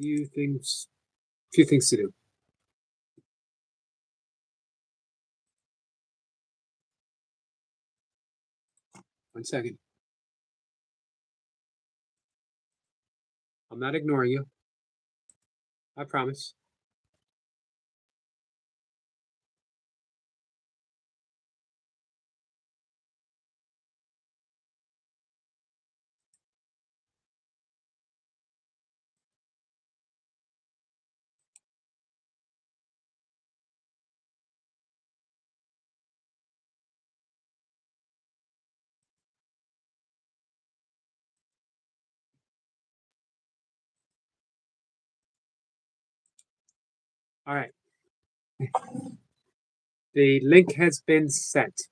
few things to do. One second. I'm not ignoring you. I promise. All right. The link has been sent.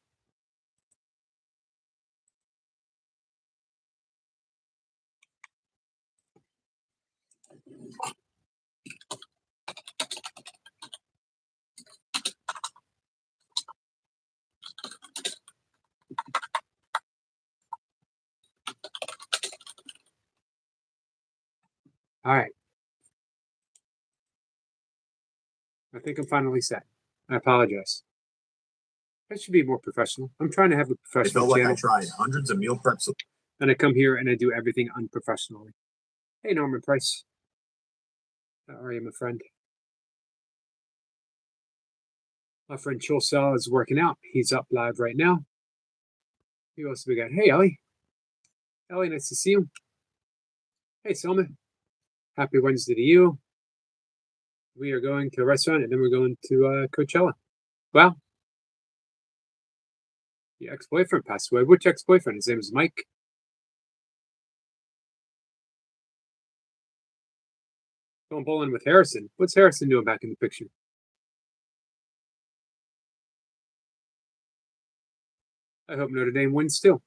All right. I think I'm finally set. I apologize. I should be more professional. I'm trying to have a I professional felt like channel. I tried hundreds of meal preps. And I come here and I do everything unprofessionally. Hey, Norman Price. How are you, my friend? My friend Chulsell is working out. He's up live right now. Who else have we got? Hey, Ellie. Ellie, nice to see you. Hey, Selma. Happy Wednesday to you. We are going to a restaurant and then we're going to Coachella. Well, your ex-boyfriend passed away. Which ex-boyfriend? His name is Mike. Going bowling with Harrison. What's Harrison doing back in the picture? I hope Notre Dame wins still.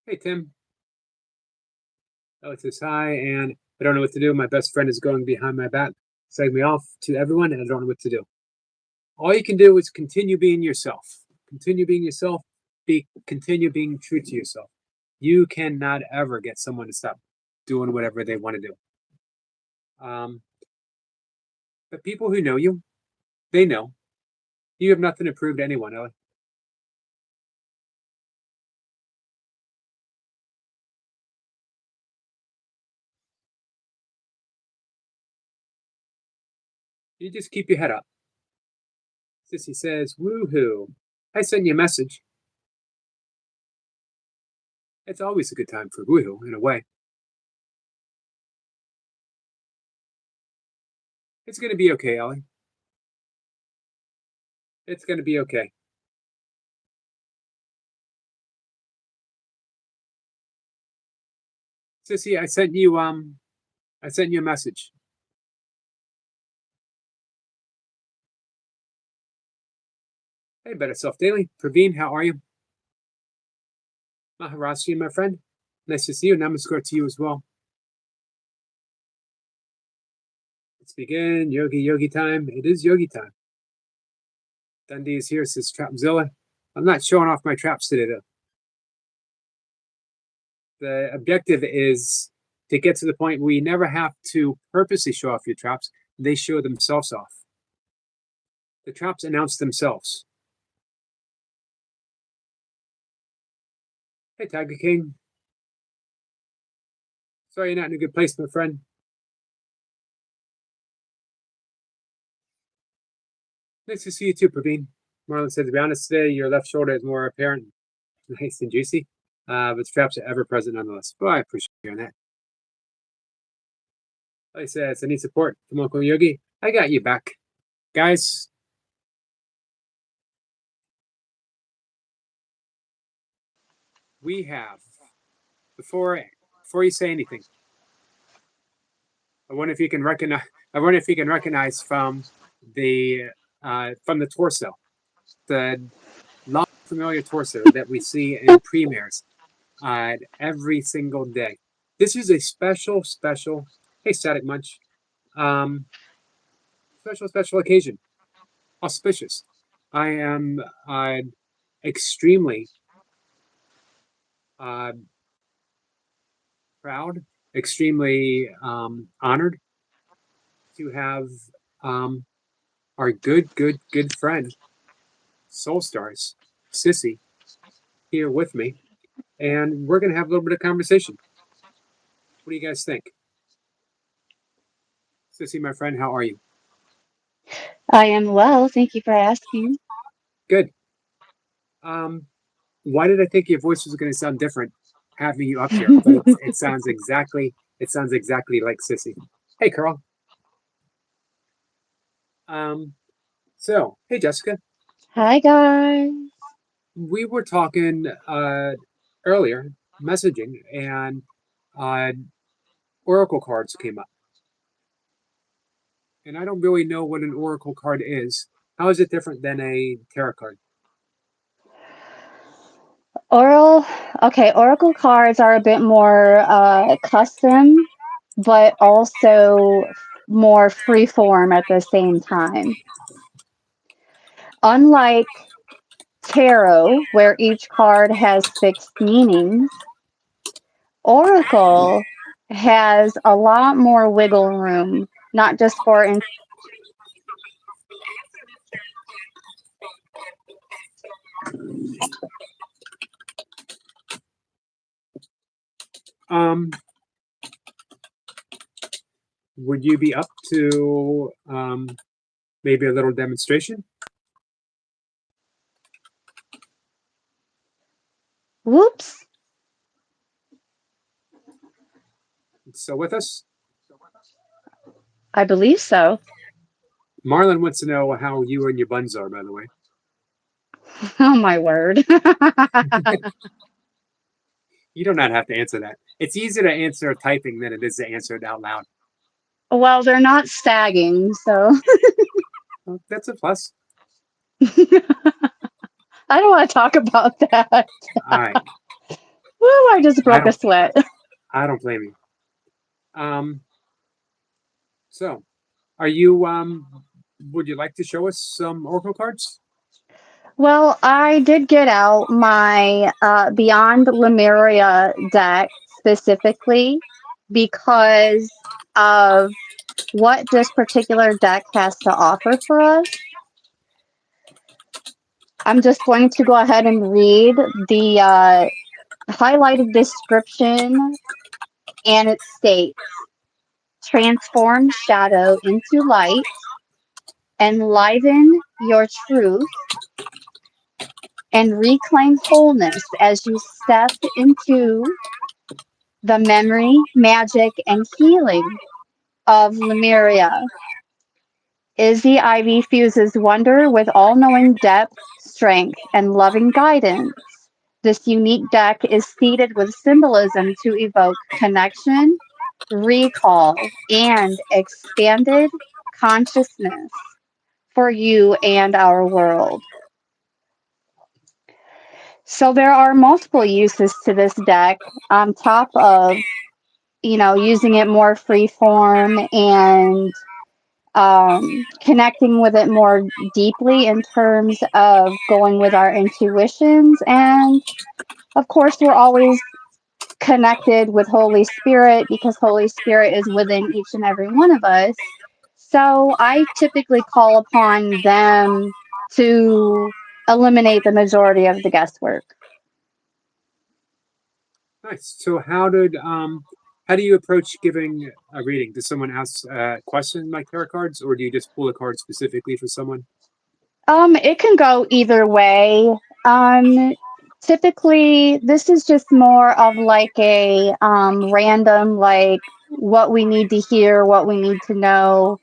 Hey, Tim. Alex says hi, and I don't know what to do. My best friend is going behind my back, setting me off to everyone, and I don't know what to do. All you can do is continue being yourself. Continue being yourself. Continue being true to yourself. You cannot ever get someone to stop doing whatever they want to do. But people who know you, they know. You have nothing to prove to anyone, Ellie. You just keep your head up. Sissy says, woohoo. I sent you a message. It's always a good time for woohoo, in a way. It's going to be okay, Ellie. It's going to be okay. Sissy, I sent you a message. Hey, Better Self Daily. Praveen, how are you? Maharashi, my friend. Nice to see you. Namaskar to you as well. Let's begin. Yogi time. It is yogi time. Dundee is here, says Trapzilla. I'm not showing off my traps today, though. The objective is to get to the point where you never have to purposely show off your traps. They show themselves off. The traps announce themselves. Hey, Tiger King. Sorry you're not in a good place, my friend. Nice to see you too, Praveen. Marlon said, to be honest today, your left shoulder is more apparent, nice and juicy, but the traps are ever present nonetheless. Well, I appreciate you on that. Like I said, I need support from Uncle Yogi. I got you back. Guys, we have, before you say anything, I wonder if you can recognize from the torso, the long familiar torso that we see in premieres every single day. This is a special, hey, Static Munch, special occasion, auspicious. I am extremely uh, proud, extremely honored to have um, our good friend, Soul Stars, Sissy, here with me. And we're going to have a little bit of conversation. What do you guys think? Sissy, my friend, how are you? I am well, thank you for asking. Good. Um, why did I think your voice was going to sound different having you up here? But it sounds exactly like Sissy. Hey, Carl. Um, hey, Jessica. Hi, guys. We were talking earlier, messaging, and uh, oracle cards came up. And I don't really know what an oracle card is. How is it different than a tarot card? Oral, okay, Oracle cards are a bit more custom, but also more free form at the same time. Unlike tarot, where each card has fixed meanings, Oracle has a lot more wiggle room, not just for Um, would you be up to maybe a little demonstration? whoops, Still with us? I believe so. Marlon wants to know how you and your buns are, by the way. Oh my word. You do not have to answer that. It's easier to answer typing than it is to answer it out loud. Well, they're not sagging, so Well, that's a plus. I don't want to talk about that. All right. Woo, I just I broke a don't sweat. I don't blame you. Um, so are you would you like to show us some oracle cards? Well, I did get out my Beyond Lemuria deck specifically because of what this particular deck has to offer for us. I'm just going to go ahead and read the highlighted description, and it states transform shadow into light, enliven your truth, and reclaim wholeness as you step into the memory, magic, and healing of Lemuria. Izzy Ivy fuses wonder with all knowing depth, strength, and loving guidance. This unique deck is seeded with symbolism to evoke connection, recall, and expanded consciousness for you and our world. So there are multiple uses to this deck on top of, using it more free form and connecting with it more deeply in terms of going with our intuitions. And of course, we're always connected with Holy Spirit because Holy Spirit is within each and every one of us. So I typically call upon them to eliminate the majority of the guesswork. Nice. So how do you approach giving a reading? Does someone ask a question like tarot cards, or do you just pull a card specifically for someone? It can go either way. Um, Typically, this is just more of like a random, like what we need to hear, what we need to know,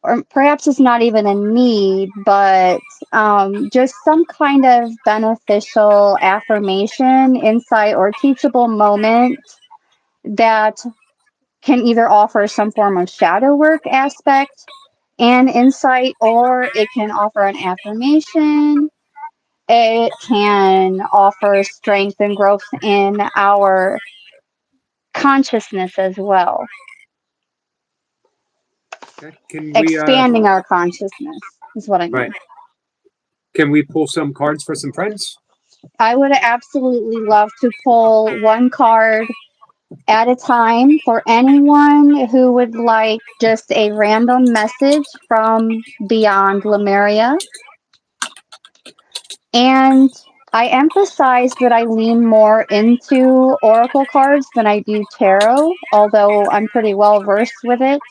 or perhaps it's not even a need, but just some kind of beneficial affirmation, insight, or teachable moment that can either offer some form of shadow work aspect and insight, or it can offer an affirmation. It can offer strength and growth in our consciousness as well, Okay. Can we expanding our consciousness is what I right? mean. Can we pull some cards for some friends? I would absolutely love to pull one card at a time for anyone who would like just a random message from Beyond Lemuria. And I emphasize that I lean more into oracle cards than I do tarot, although I'm pretty well versed with it.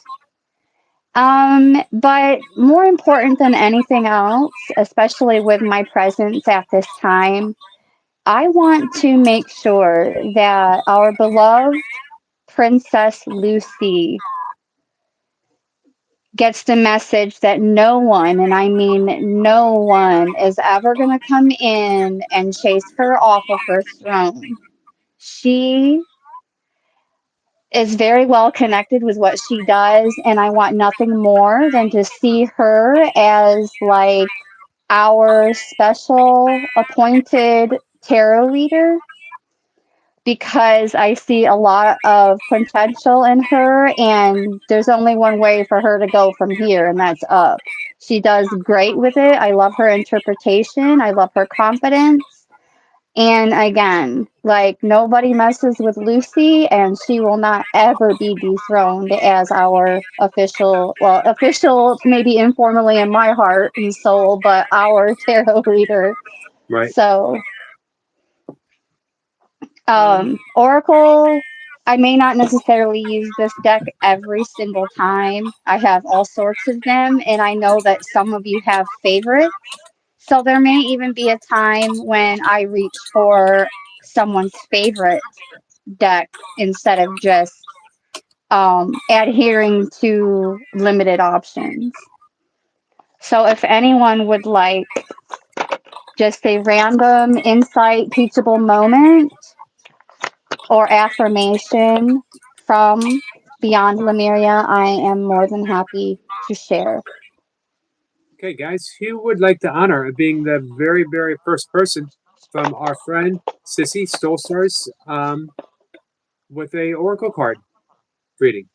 But more important than anything else, especially with my presence at this time, I want to make sure that our beloved Princess Lucy gets the message that no one, and I mean no one, is ever going to come in and chase her off of her throne. She is very well connected with what she does, and I want nothing more than to see her as like our special appointed tarot reader because I see a lot of potential in her, and there's only one way for her to go from here, and that's up. She does great with it. I love her interpretation. I love her confidence. And again, like nobody messes with Lucy, and she will not ever be dethroned as our official, well, official maybe informally in my heart and soul, but our tarot reader. Right. So Oracle, I may not necessarily use this deck every single time. I have all sorts of them, and I know that some of you have favorites. So there may even be a time when I reach for someone's favorite deck instead of just adhering to limited options. So if anyone would like just a random insight, teachable moment, or affirmation from Beyond Lemuria, I am more than happy to share. Okay, guys, who would like the honor of being the very, very first person from our friend Sissy Stolstars with a oracle card reading?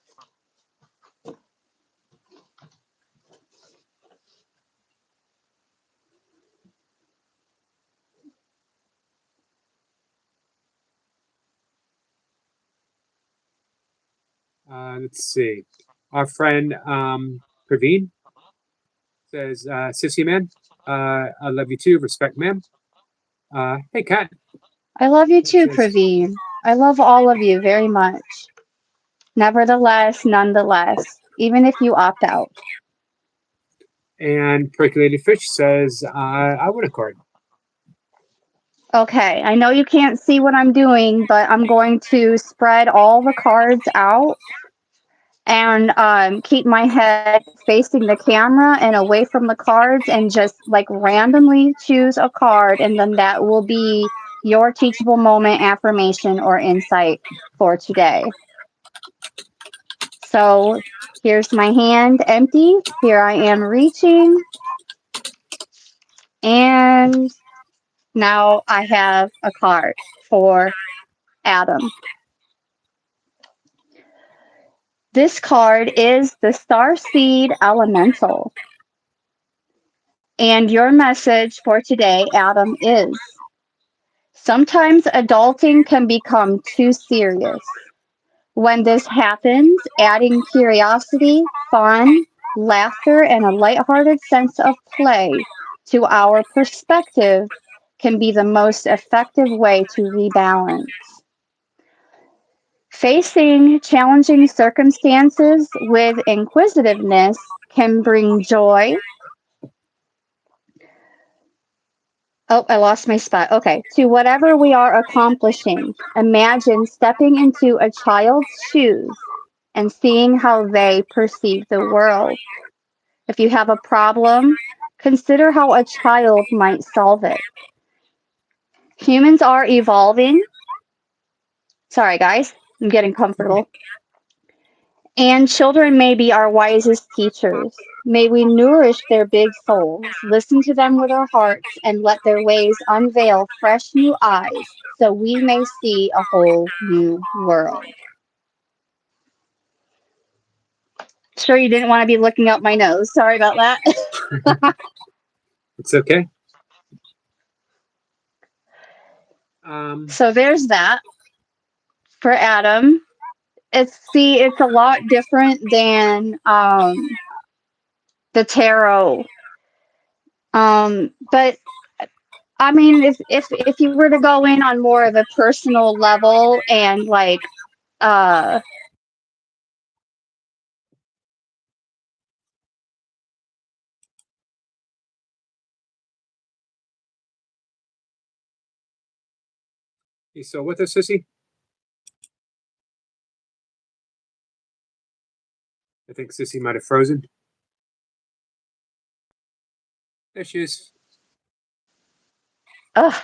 Let's see. Our friend Praveen says, Sissy man, I love you too. Respect, ma'am. Hey, Kat. I love you too, Says, Praveen. I love all of you very much. Nevertheless, nonetheless, even if you opt out. and Percolated Fish says, I want a card. Okay, I know you can't see what I'm doing, but I'm going to spread all the cards out and keep my head facing the camera and away from the cards and just like randomly choose a card, and then that will be your teachable moment, affirmation, or insight for today. So here's my hand empty. Here I am reaching, and now I have a card for Adam. This card is the Starseed Elemental. And your message for today, Adam, is sometimes adulting can become too serious. When this happens, adding curiosity, fun, laughter, and a lighthearted sense of play to our perspective can be the most effective way to rebalance. Facing challenging circumstances with inquisitiveness can bring joy. Oh, I lost my spot. Okay. To whatever we are accomplishing, imagine stepping into a child's shoes and seeing how they perceive the world. If you have a problem, consider how a child might solve it. Humans are evolving. Sorry, guys. I'm getting comfortable. And children may be our wisest teachers. May we nourish their big souls, listen to them with our hearts, and let their ways unveil fresh new eyes so we may see a whole new world. Sure, you didn't want to be looking up my nose. Sorry about that. It's okay. So there's that for Adam. It's a lot different than the tarot. But I mean, if you were to go in on more of a personal level and like uh You still with us, Sissy? I think Sissy might have frozen. There she is. ugh,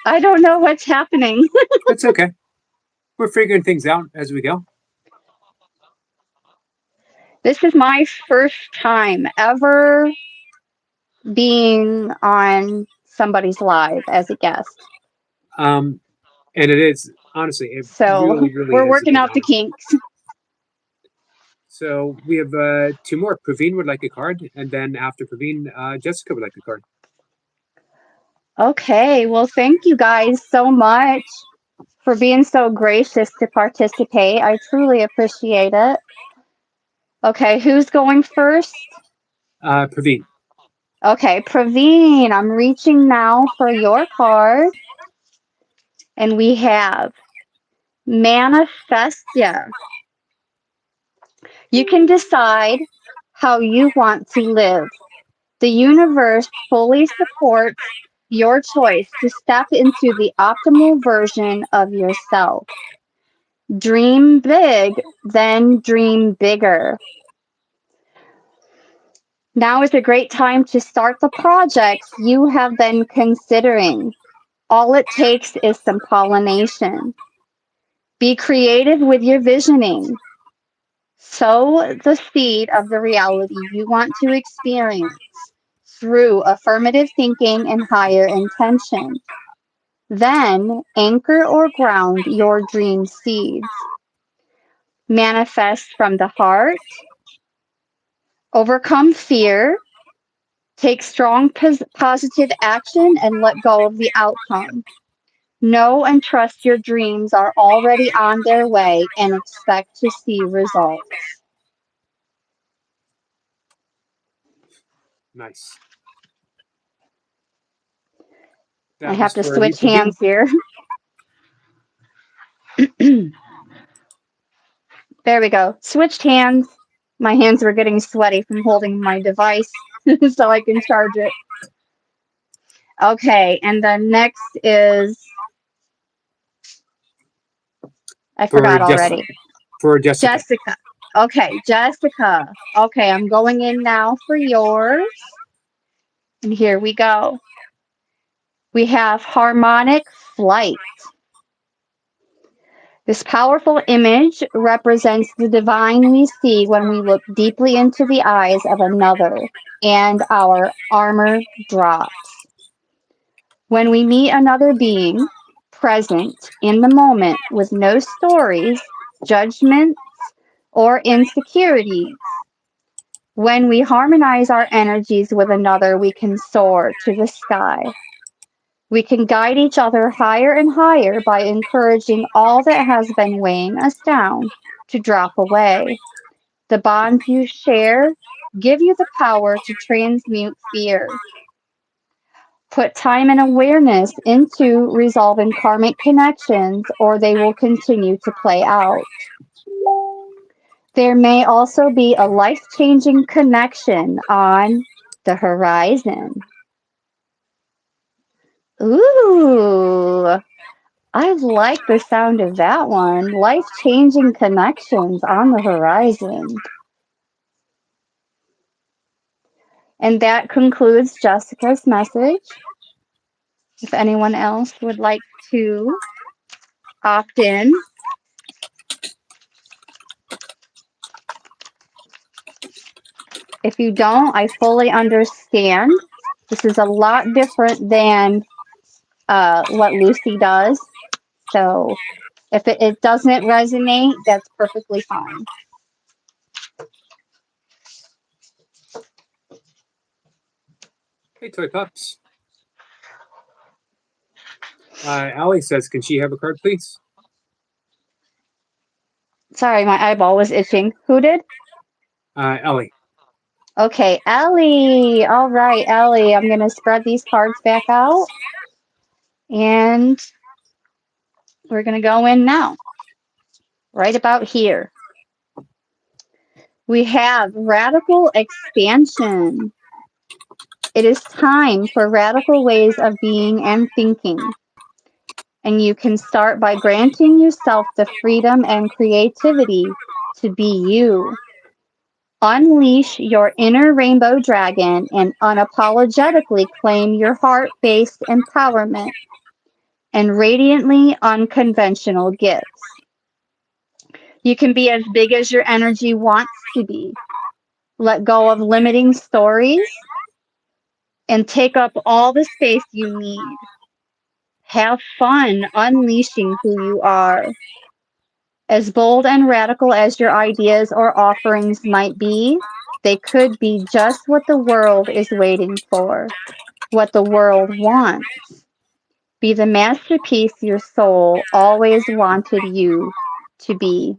I don't know what's happening. That's okay. We're figuring things out as we go. This is my first time ever being on somebody's live as a guest. And it is honestly, it So really we're is a working big out the honor. kinks. So we have two more. Praveen would like a card, and then after Praveen, Jessica would like a card. Okay, well, thank you guys so much for being so gracious to participate. I truly appreciate it. Okay, who's going first? Praveen. Okay, Praveen, I'm reaching now for your card. And we have Manifestia. You can decide how you want to live. The universe fully supports your choice to step into the optimal version of yourself. Dream big, then dream bigger. Now is a great time to start the projects you have been considering. All it takes is some pollination. Be creative with your visioning. Sow the seed of the reality you want to experience through affirmative thinking and higher intention. Then anchor or ground your dream seeds. Manifest from the heart. Overcome fear. Take strong positive action and let go of the outcome. Know and trust your dreams are already on their way and expect to see results. Nice. I That have was to for you, switch Praveen. hands here. There we go. Switched hands. My hands were getting sweaty from holding my device so I can charge it. Okay, and the next is I For forgot already. Jessica. Jessica. Okay, Jessica. Okay, I'm going in now for yours. And here we go. We have harmonic flight. This powerful image represents the divine we see when we look deeply into the eyes of another and our armor drops. When we meet another being present in the moment with no stories, judgments, or insecurities, when we harmonize our energies with another, we can soar to the sky. We can guide each other higher and higher by encouraging all that has been weighing us down to drop away. The bonds you share give you the power to transmute fear. Put time and awareness into resolving karmic connections, or they will continue to play out. There may also be a life changing connection on the horizon. Ooh, I like the sound of that one. Life changing connections on the horizon. And that concludes Jessica's message. If anyone else would like to opt in, if you don't, I fully understand. This is a lot different than what Lucy does. So if it doesn't resonate, that's perfectly fine. Hey, Toy Pups. Allie says, can she have a card, please? Sorry, my eyeball was itching. Who did? Ellie. Okay, Ellie. All right, Ellie. I'm going to spread these cards back out. And we're going to go in now. Right about here. We have radical expansion. It is time for radical ways of being and thinking. And you can start by granting yourself the freedom and creativity to be you. Unleash your inner rainbow dragon and unapologetically claim your heart-based empowerment and radiantly unconventional gifts. You can be as big as your energy wants to be. Let go of limiting stories and take up all the space you need. Have fun unleashing who you are. As bold and radical as your ideas or offerings might be, they could be just what the world is waiting for, what the world wants. Be the masterpiece your soul always wanted you to be.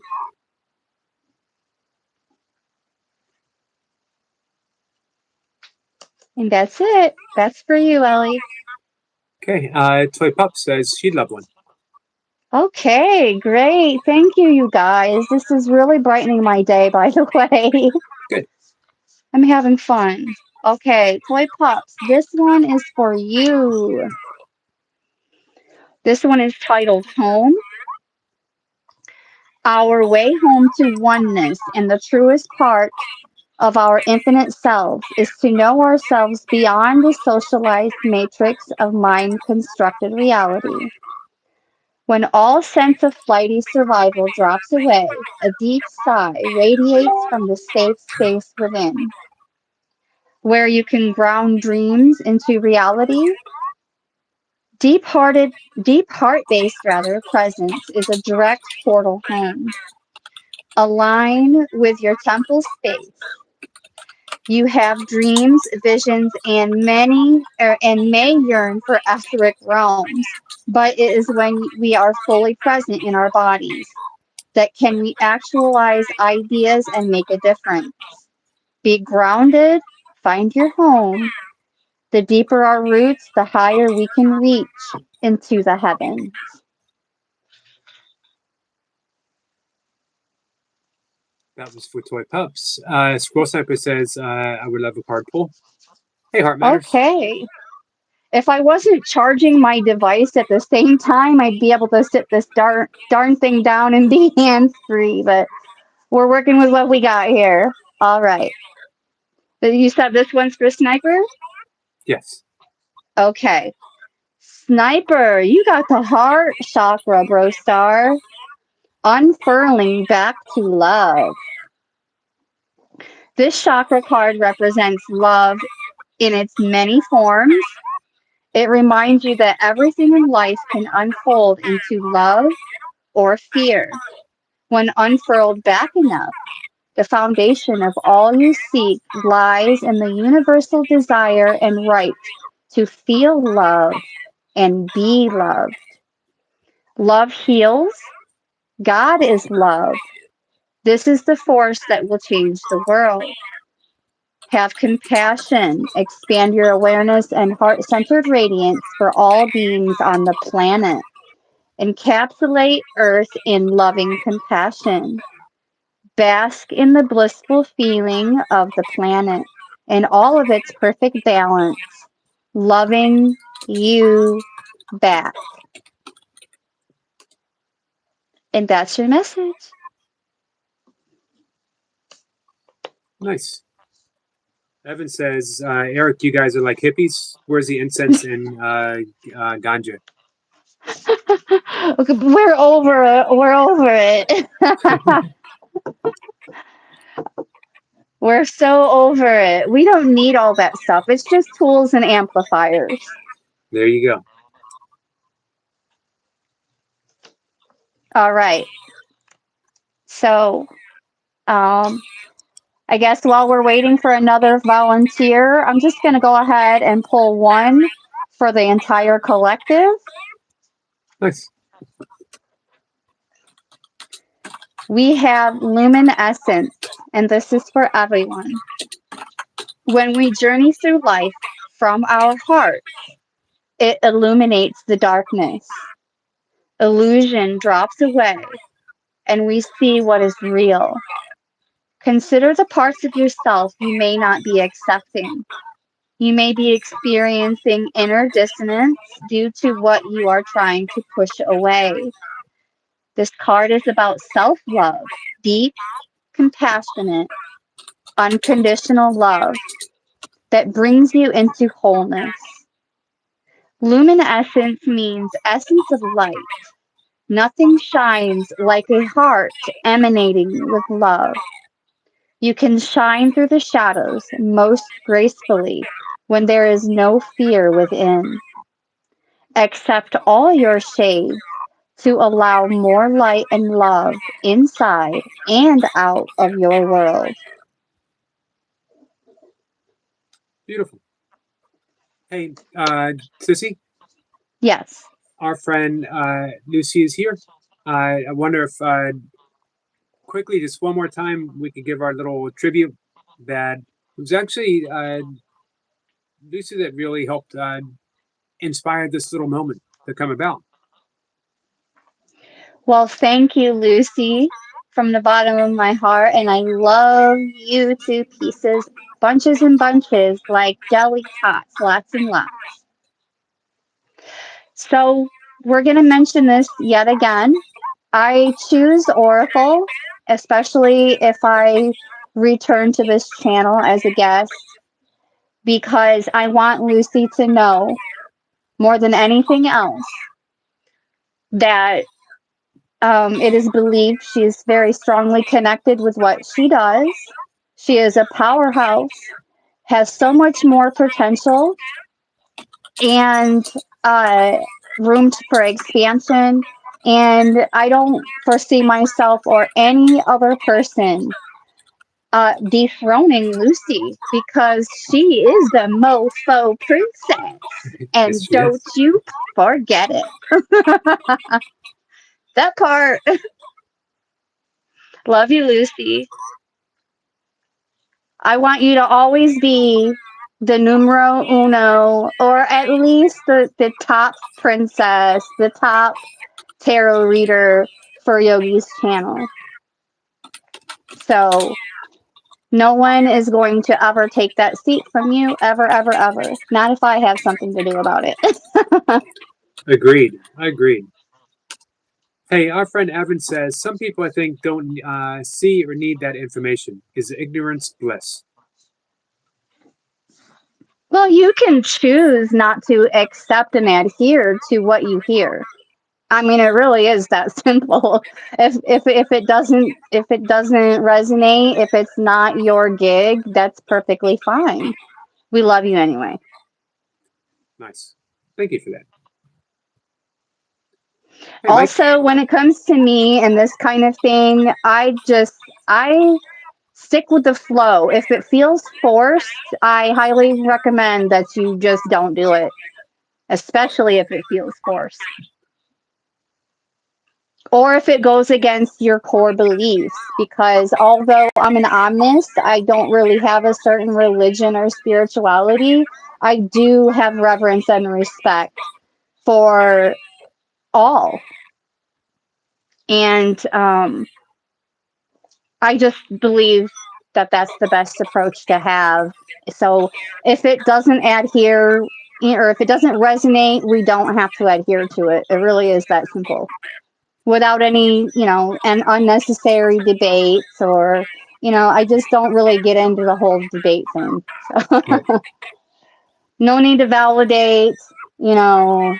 And that's it. That's for you, Ellie. Okay. Toy Pup says she'd love one. Okay, great. Thank you, you guys. This is really brightening my day, by the way. Good. I'm having fun. Okay, Toy Pups, this one is for you. This one is titled Home. Our way home to oneness and the truest part of our infinite selves is to know ourselves beyond the socialized matrix of mind-constructed reality. When all sense of flighty survival drops away, a deep sigh radiates from the safe space within, where you can ground dreams into reality. Deep heart-based presence is a direct portal home. Align with your temple space. You have dreams, visions, and may yearn for etheric realms, but it is when we are fully present in our bodies that can we actualize ideas and make a difference. Be grounded, find your home. The deeper our roots, the higher we can reach into the heavens. That was for Toy Pups. Scroll Sniper says, I would love a card pull. Hey, Heart Matters. Okay. If I wasn't charging my device at the same time, I'd be able to sit this darn thing down and be hands-free, but we're working with what we got here. All right. You said this one's for Sniper? Yes. Okay. Sniper, you got the heart chakra, bro star. Unfurling back to love. This chakra card represents love in its many forms. It reminds you that everything in life can unfold into love or fear when unfurled back enough. The foundation of all you seek lies in the universal desire and right to feel love and be loved. Love heals. God is love. This is the force that will change the world. Have compassion, expand your awareness and heart-centered radiance for all beings on the planet. Encapsulate Earth in loving compassion. Bask in the blissful feeling of the planet in all of its perfect balance, loving you back. And that's your message. Nice. Evan says, Eric, you guys are like hippies. Where's the incense and ganja? Okay, we're over it. We're over it. We're so over it. We don't need all that stuff. It's just tools and amplifiers. There you go. All right. So, I guess while we're waiting for another volunteer, I'm just going to go ahead and pull one for the entire collective. Nice. We have luminescence, and this is for everyone. When we journey through life from our heart, it illuminates the darkness. Illusion drops away, and we see what is real. Consider the parts of yourself you may not be accepting. You may be experiencing inner dissonance due to what you are trying to push away. This card is about self love, deep, compassionate, unconditional love that brings you into wholeness. Luminescence means essence of light. Nothing shines like a heart emanating with love. You can shine through the shadows most gracefully when there is no fear within. Accept all your shades to allow more light and love inside and out of your world. Beautiful. Hey, Sissy, Yes. our friend Lucy is here. I wonder if quickly, just one more time, we could give our little tribute. That it was actually Lucy that really helped inspire this little moment to come about. Well, thank you, Lucy, from the bottom of my heart. And I love you to pieces, bunches and bunches, like jelly tots, lots and lots. So we're going to mention this yet again. I choose Oracle, especially if I return to this channel as a guest, because I want Lucy to know more than anything else that it is believed she is very strongly connected with what she does. She is a powerhouse, has so much more potential and room for expansion. And I don't foresee myself or any other person dethroning Lucy because she is the mofo princess. And Yes, she don't is. you forget it. That part. Love you, Lucy. I want you to always be the numero uno, or at least the top princess, the top tarot reader for Yogi's channel. So no one is going to ever take that seat from you, ever, ever, ever. Not if I have something to do about it. Agreed. Agreed. Hey, our friend Evan says some people I think don't see or need that information. Is ignorance bliss? Well, you can choose not to accept and adhere to what you hear. I mean, it really is that simple. If it doesn't resonate, if it's not your gig, that's perfectly fine. We love you anyway. Nice. Thank you for that. Hey, Also, when it comes to me and this kind of thing, I stick with the flow. If it feels forced, I highly recommend that you just don't do it, especially if it feels forced. Or if it goes against your core beliefs, because although I'm an omnist, I don't really have a certain religion or spirituality. I do have reverence and respect for all. And I just believe that that's the best approach to have. So if it doesn't adhere, or if it doesn't resonate, we don't have to adhere to it. It really is that simple. Without any, and unnecessary debates, or, I just don't really get into the whole debate thing. So no need to validate, no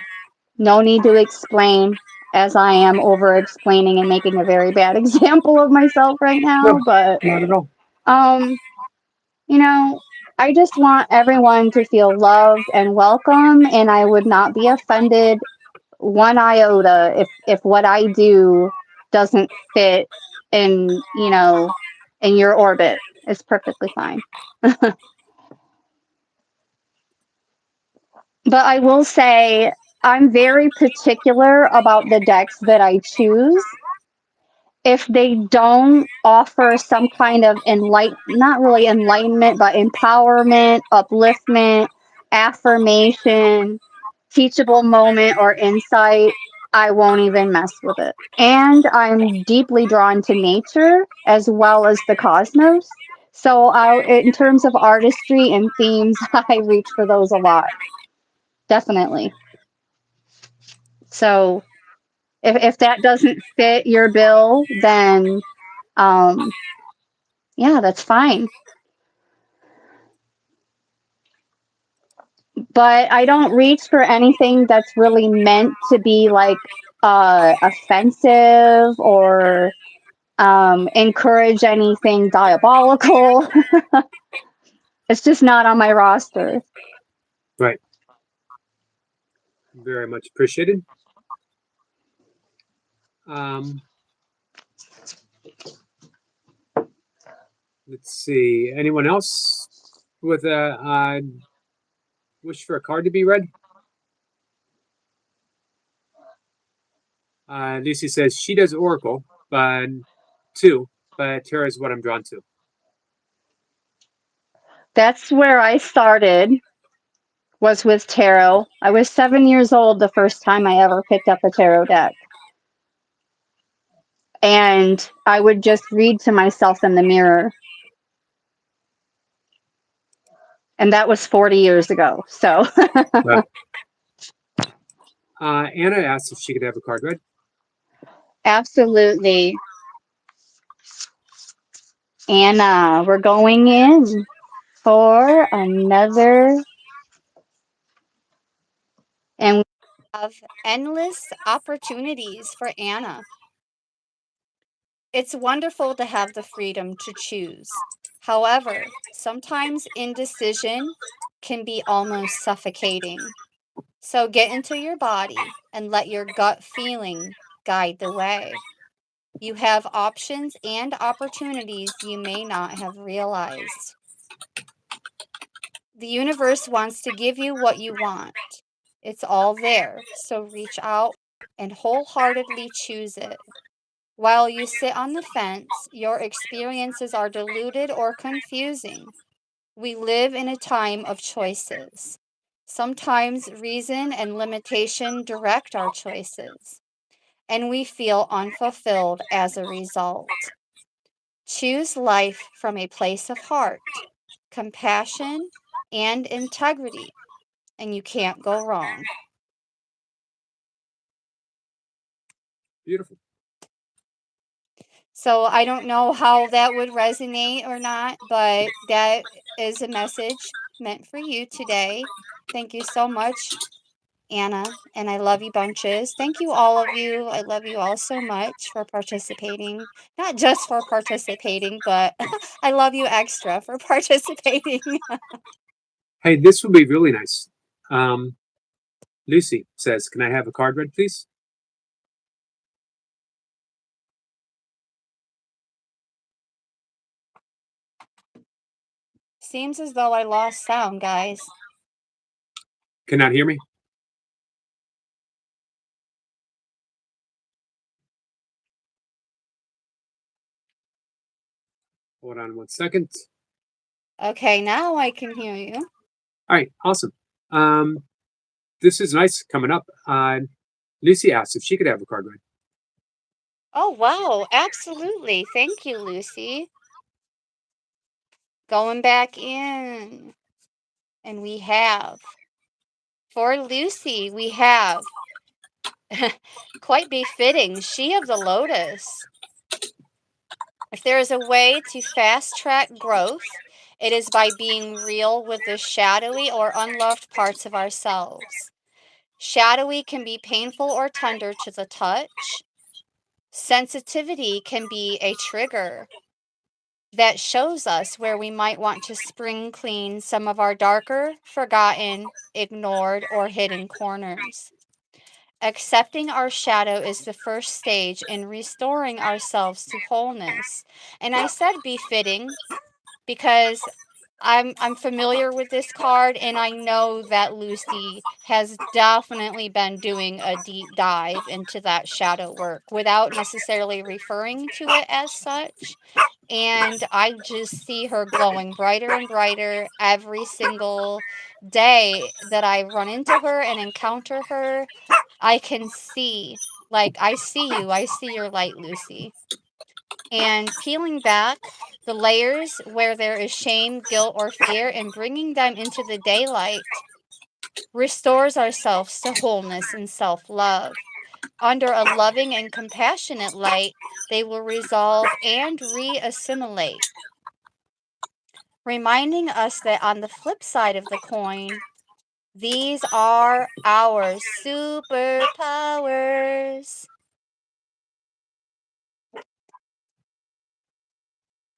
need to explain, as I am over explaining and making a very bad example of myself right now. No, But not at all. I just want everyone to feel loved and welcome, and I would not be offended one iota if what I do doesn't fit in in your orbit. It's perfectly fine. But I will say, I'm very particular about the decks that I choose. If they don't offer some kind of not really enlightenment, but empowerment, upliftment, affirmation, teachable moment, or insight, I won't even mess with it. And I'm deeply drawn to nature as well as the cosmos. So, in terms of artistry and themes, I reach for those a lot. Definitely. So, if that doesn't fit your bill, then yeah, that's fine. But I don't reach for anything that's really meant to be like offensive or encourage anything diabolical. It's just not on my roster. Right. Very much appreciated. Let's see. Anyone else with a wish for a card to be read? Lucy says she does Oracle, but tarot is what I'm drawn to. That's where I started, was with tarot. I was 7 years old the first time I ever picked up a tarot deck. And I would just read to myself in the mirror. And that was 40 years ago. So Well, Anna asked if she could have a card read. absolutely. Anna, we're going in for another, and we have endless opportunities for Anna. It's wonderful to have the freedom to choose. However, sometimes indecision can be almost suffocating. So get into your body and let your gut feeling guide the way. You have options and opportunities you may not have realized. The universe wants to give you what you want. It's all there, so reach out and wholeheartedly choose it. While you sit on the fence, your experiences are diluted or confusing. We live in a time of choices. Sometimes reason and limitation direct our choices, and we feel unfulfilled as a result. Choose life from a place of heart, compassion, and integrity, and you can't go wrong. Beautiful. So I don't know how that would resonate or not, but that is a message meant for you today. Thank you so much, Anna, and I love you bunches. Thank you, all of you. I love you all so much for participating. Not just for participating, but I love you extra for participating. Hey, this would be really nice. Lucy says, can I have a card read, please? Seems as though I lost sound, guys. Cannot hear me? Hold on 1 second. Okay, now I can hear you. All right, awesome. This is nice coming up. Lucy asked if she could have a card read. Oh, wow, absolutely. Thank you, Lucy. Going back in. And we have, for Lucy, we have, quite befitting, She of the Lotus. If there is a way to fast track growth, it is by being real with the shadowy or unloved parts of ourselves. Shadowy can be painful or tender to the touch. Sensitivity can be a trigger that shows us where we might want to spring clean some of our darker, forgotten, ignored, or hidden corners. Accepting our shadow is the first stage in restoring ourselves to wholeness. And I said befitting because I'm familiar with this card, and I know that Lucy has definitely been doing a deep dive into that shadow work without necessarily referring to it as such. And I just see her glowing brighter and brighter every single day that I run into her and encounter her. I can see, like, I see you, I see your light, Lucy. And peeling back the layers where there is shame, guilt, or fear, and bringing them into the daylight restores ourselves to wholeness and self-love. Under a loving and compassionate light, they will resolve and re-assimilate, reminding us that on the flip side of the coin, these are our superpowers.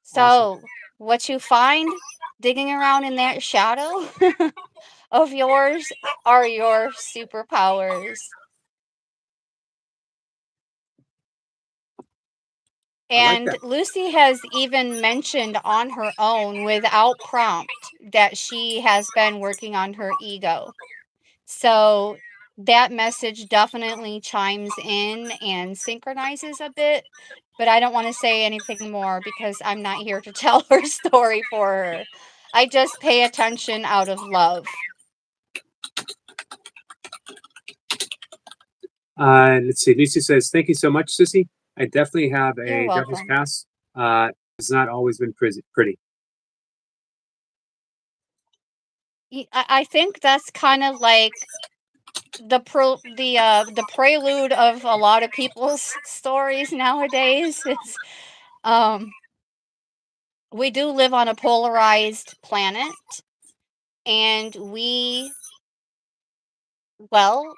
So, Awesome. what you find digging around in that shadow of yours are your superpowers. I like And that. Lucy has even mentioned on her own without prompt that she has been working on her ego. So that message definitely chimes in and synchronizes a bit, but I don't want to say anything more because I'm not here to tell her story for her. I just pay attention out of love. Let's see. Lucy says, "Thank you so much, Sissy. I definitely have You're a devil's welcome. past. It's not always been pretty." I think that's kind of like the prelude of a lot of people's stories nowadays. Is we do live on a polarized planet, and we want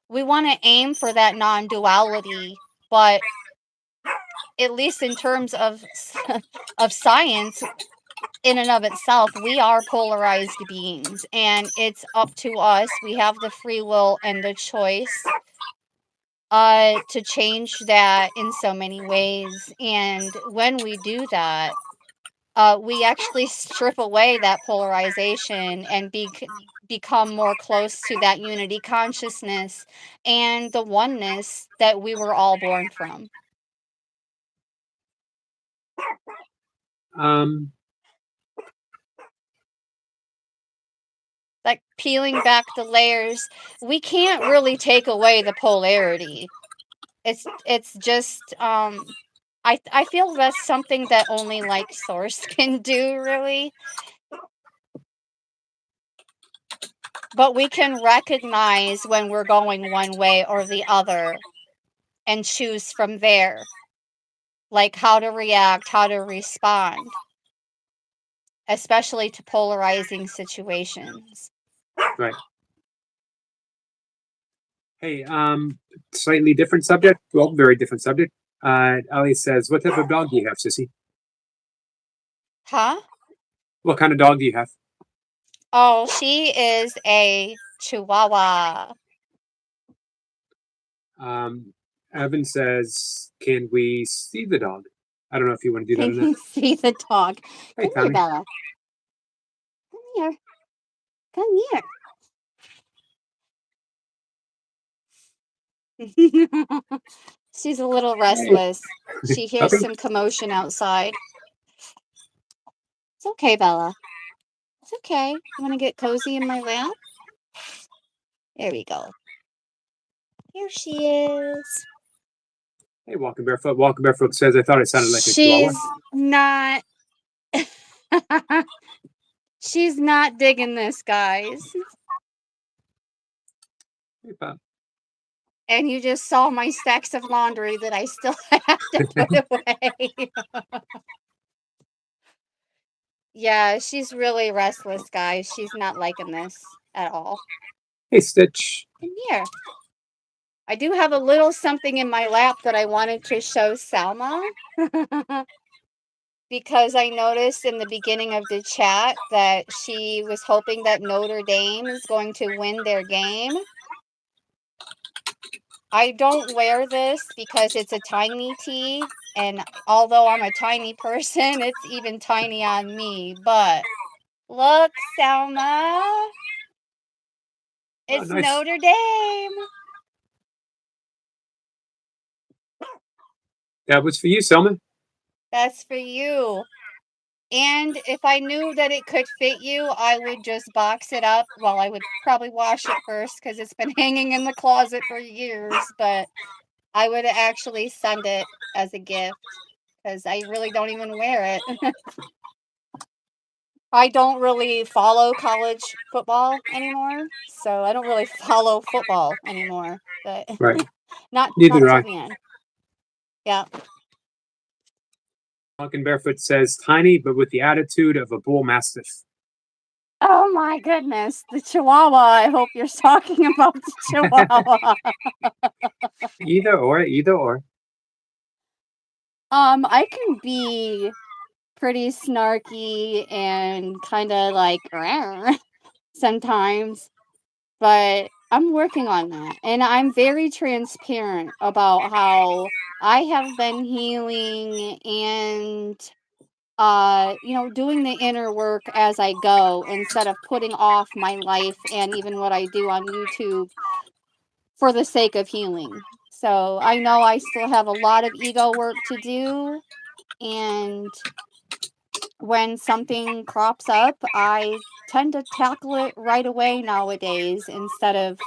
to aim for that non-duality, but at least in terms of of science, in and of itself, we are polarized beings, and it's up to us. We have the free will and the choice to change that in so many ways. And when we do that, we actually strip away that polarization and become more close to that unity consciousness and the oneness that we were all born from. Um, Like peeling back the layers, we can't really take away the polarity. It's just I feel that's something that only like Source can do, really. But we can recognize when we're going one way or the other and choose from there, like how to react, how to respond, especially to polarizing situations. right. Hey, slightly different subject. Well, very different subject. Ali says, "What type of dog do you have, Sissy? Huh? What kind of dog do you have?" Oh, she is a Chihuahua. Evan says, "Can we see the dog?" I don't know if you want to do that or Can not. you see the dog? Hey, Come here, Tommy. Bella. Come here. Come here. She's a little restless. She hears Puppy? some commotion outside. It's okay, Bella. It's okay. You want to get cozy in my lap? There we go. Here she is. Hey, Walking Barefoot. Walking Barefoot says, "I thought it sounded like a chihuahua." She's not. She's not digging this, guys. Hey, Pop. And you just saw my stacks of laundry that I still have to put away. Yeah, she's really restless, guys. She's not liking this at all. Hey, Stitch. Come here. I do have a little something in my lap that I wanted to show Selma. Because I noticed in the beginning of the chat that she was hoping that Notre Dame is going to win their game. I don't wear this because it's a tiny tee, And although I'm a tiny person, it's even tiny on me. But look, Selma. It's nice. Notre Dame. That was for you, Selma. That's for you. And if I knew that it could fit you, I would just box it up. Well, I would probably wash it first because it's been hanging in the closet for years. But I would actually send it as a gift because I really don't even wear it. I don't really follow college football anymore. So I don't really follow football anymore. But Right. not Neither do I. too man. Yeah. Walking Barefoot says tiny, but with the attitude of a bull mastiff. Oh my goodness, the Chihuahua. I hope you're talking about the Chihuahua. Either or. I can be pretty snarky and kind of like sometimes, but I'm working on that. And I'm very transparent about how I have been healing and doing the inner work as I go instead of putting off my life and even what I do on YouTube for the sake of healing. So I know I still have a lot of ego work to do, and when something crops up, I tend to tackle it right away nowadays instead of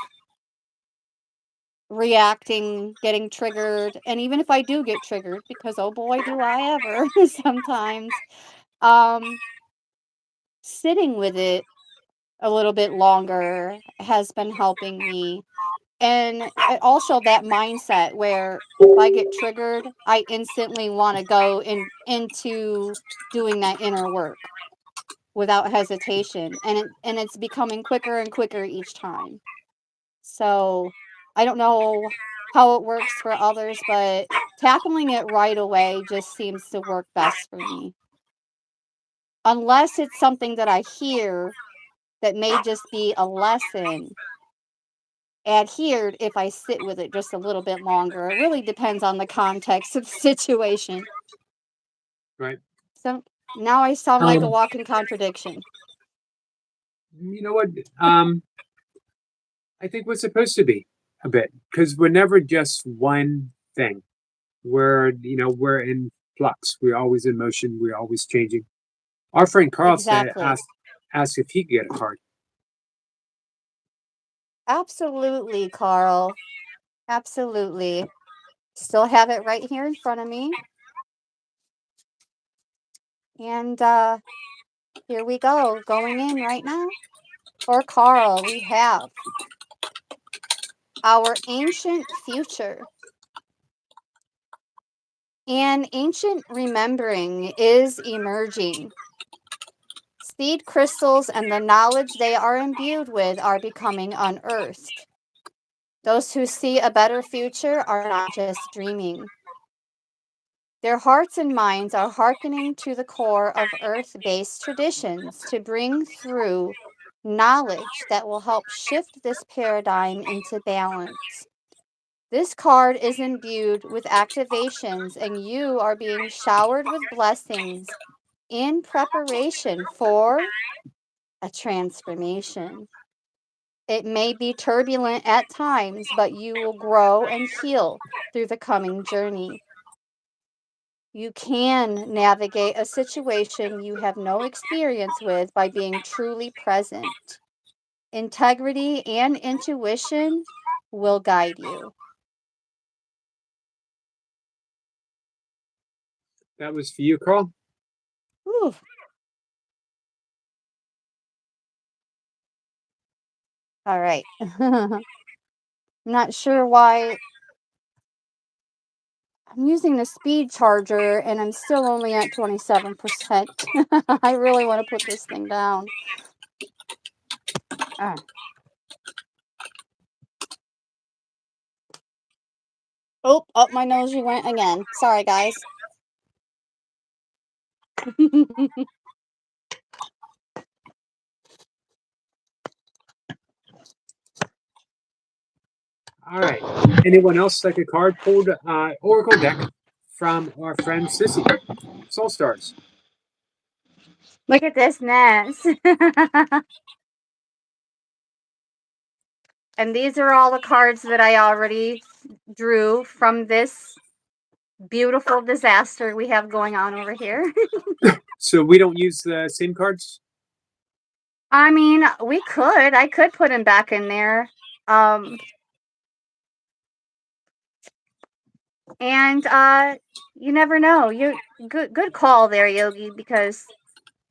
reacting, getting triggered. And even if I do get triggered, because oh boy, do I ever sometimes, sitting with it a little bit longer has been helping me. And also that mindset where if I get triggered, I instantly want to go into doing that inner work without hesitation. And it's becoming quicker and quicker each time. So I don't know how it works for others, but tackling it right away just seems to work best for me. Unless it's something that I hear that may just be a lesson adhered if I sit with it just a little bit longer. It really depends on the context of the situation. Right. So now I sound like a walking contradiction. You know what? I think we're supposed to be a bit because we're never just one thing. We're in flux. We're always in motion. We're always changing. Our friend Carl Exactly. asked if he could get a card. Absolutely, Carl. Absolutely. Still have it right here in front of me. And here we go, going in right now. For Carl, we have our ancient future. An ancient remembering is emerging. Seed crystals and the knowledge they are imbued with are becoming unearthed. Those who see a better future are not just dreaming. Their hearts and minds are hearkening to the core of earth-based traditions to bring through knowledge that will help shift this paradigm into balance. This card is imbued with activations, and you are being showered with blessings in preparation for a transformation. It may be turbulent at times, but you will grow and heal through the coming journey. You can navigate a situation you have no experience with by being truly present. Integrity and intuition will guide you. That was for you, Carl. Whew. All right. I'm not sure why I'm using the speed charger and I'm still only at 27%. I really want to put this thing down. Oh, up my nose you went again. Sorry, guys. All right. Anyone else like a card pulled? Oracle deck from our friend Sissy, Soul Stars. Look at this mess. And these are all the cards that I already drew from this beautiful disaster we have going on over here. So we don't use the same cards? I mean, we could. I could put him back in there. And you never know. Good call there, Yogi, because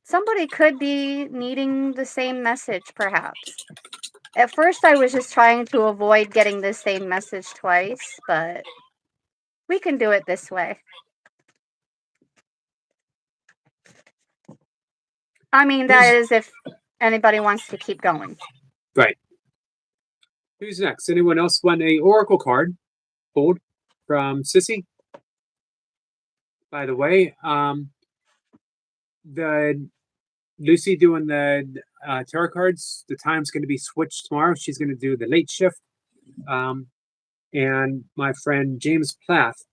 somebody could be needing the same message, perhaps. At first, I was just trying to avoid getting the same message twice, but we can do it this way. I mean, that is if anybody wants to keep going. Right. Who's next? Anyone else want a oracle card pulled from Sissy? By the way, the Lucy doing the tarot cards, the time's going to be switched tomorrow. She's going to do the late shift. And my friend James Plath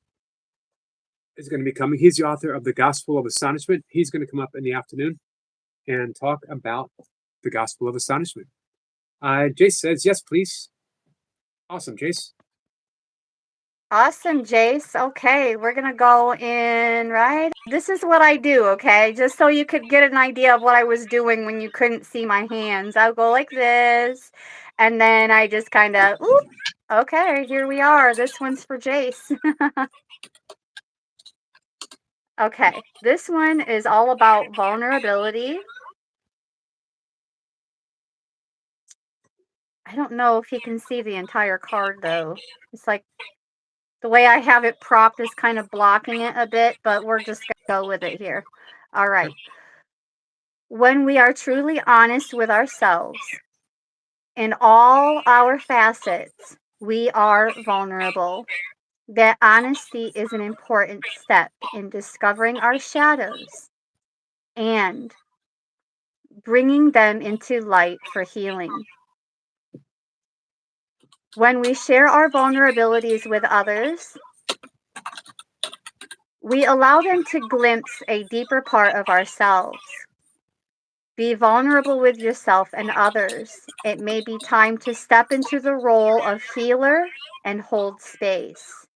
is going to be coming. He's the author of The Gospel of Astonishment. He's going to come up in the afternoon and talk about The Gospel of Astonishment. Jace says, yes, please. Awesome, Jace. Awesome, Jace. Okay, we're going to go in, right? This is what I do, okay? Just so you could get an idea of what I was doing when you couldn't see my hands. I'll go like this, and then I just kind of, okay, here we are. This one's for Jace. Okay, this one is all about vulnerability. I don't know if you can see the entire card, though. It's like the way I have it propped is kind of blocking it a bit, but we're just going to go with it here. All right. When we are truly honest with ourselves in all our facets, we are vulnerable. That honesty is an important step in discovering our shadows and bringing them into light for healing. When we share our vulnerabilities with others, we allow them to glimpse a deeper part of ourselves. Be vulnerable with yourself and others. It may be time to step into the role of healer and hold space.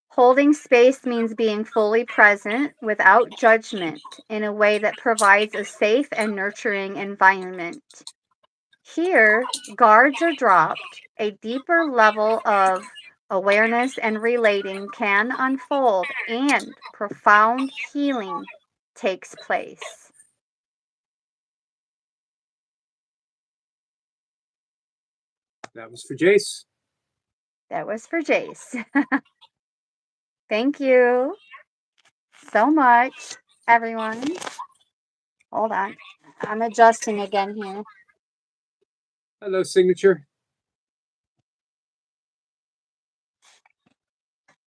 Holding space means being fully present without judgment in a way that provides a safe and nurturing environment. Here, guards are dropped, a deeper level of awareness and relating can unfold, and profound healing takes place. That was for Jace. That was for Jace. Thank you so much, everyone. Hold on. I'm adjusting again here. Hello, Signature.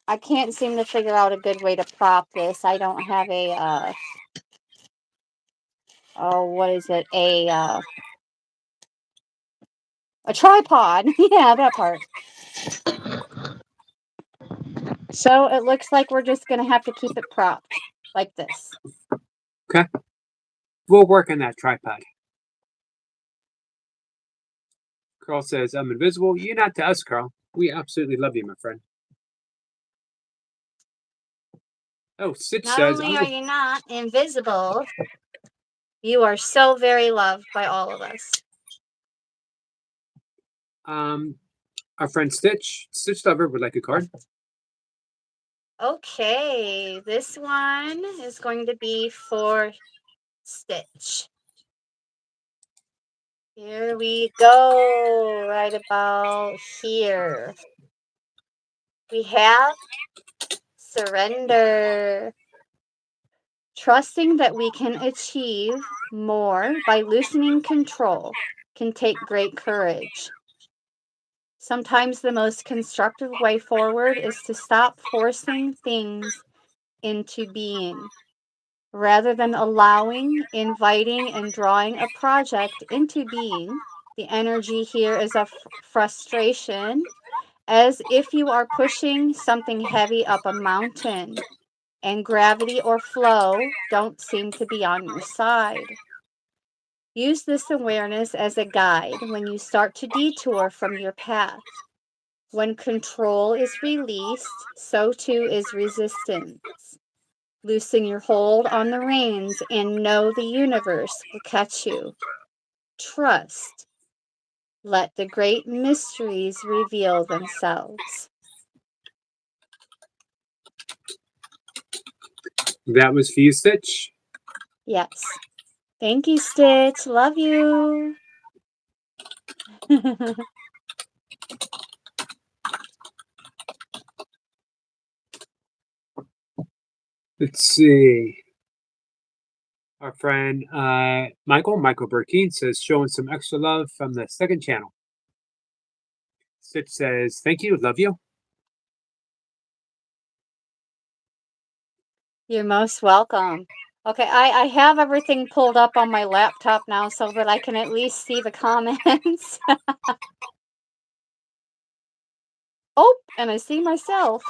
I can't seem to figure out a good way to prop this. I don't have a, what is it? A tripod. Yeah, that part. So it looks like we're just going to have to keep it propped like this. Okay. We'll work on that tripod. Carl says, I'm invisible. You're not to us, Carl. We absolutely love you, my friend. Oh, Stitch Not says, only are you not invisible, you are so very loved by all of us. Our friend Stitch Lover would like a card. Okay, this one is going to be for Stitch. Here we go, right about here. We have surrender. Trusting that we can achieve more by loosening control can take great courage. Sometimes the most constructive way forward is to stop forcing things into being. Rather than allowing, inviting, and drawing a project into being, the energy here is of frustration as if you are pushing something heavy up a mountain, and gravity or flow don't seem to be on your side. Use this awareness as a guide when you start to detour from your path. When control is released, so too is resistance. Loosen your hold on the reins and know the universe will catch you. Trust. Let the great mysteries reveal themselves. That was for you, Stitch. Yes. Thank you, Stitch. Love you. Let's see. Our friend Michael Berkeen says, showing some extra love from the second channel. Stitch says, thank you, love you. You're most welcome. Okay, I have everything pulled up on my laptop now so that I can at least see the comments. Oh, and I see myself.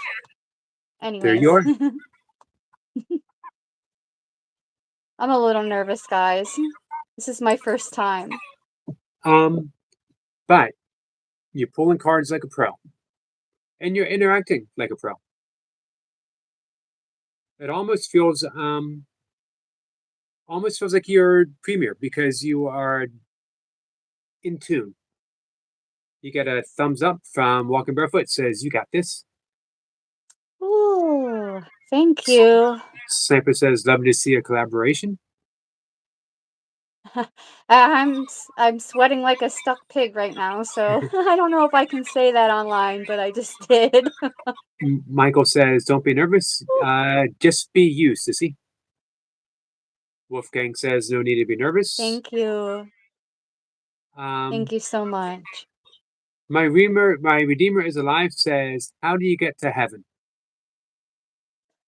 Anyways. There you are. I'm a little nervous, guys. This is my first time. But you're pulling cards like a pro. And you're interacting like a pro. It almost feels like you're premier because you are in tune. You get a thumbs up from Walking Barefoot. Says you got this. Ooh, thank you. Sniper says love to see a collaboration. I'm sweating like a stuck pig right now, so I don't know if I can say that online, but I just did. Michael says, don't be nervous. Just be you, sissy. Wolfgang says, no need to be nervous. Thank you. Thank you so much. My Redeemer is alive says, how do you get to heaven?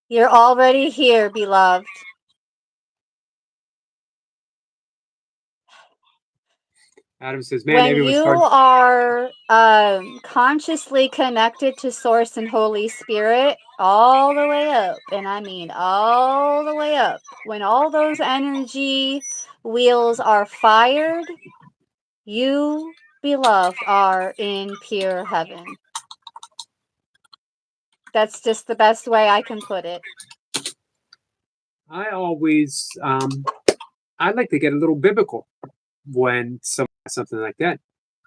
You're already here, beloved. Adam says, man, when everyone's you hard. are consciously connected to Source and Holy Spirit all the way up, and I mean all the way up, when all those energy wheels are fired, you, beloved, are in pure heaven. That's just the best way I can put it. I always, I like to get a little biblical when something like that.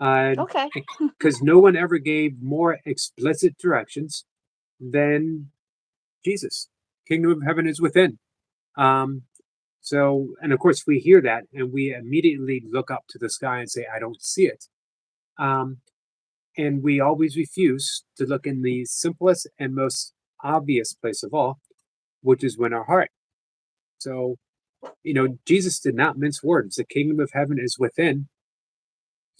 Okay. Because no one ever gave more explicit directions than Jesus. Kingdom of heaven is within. So, and of course, we hear that and we immediately look up to the sky and say, I don't see it. And we always refuse to look in the simplest and most obvious place of all, which is in our heart. So, Jesus did not mince words. The kingdom of heaven is within.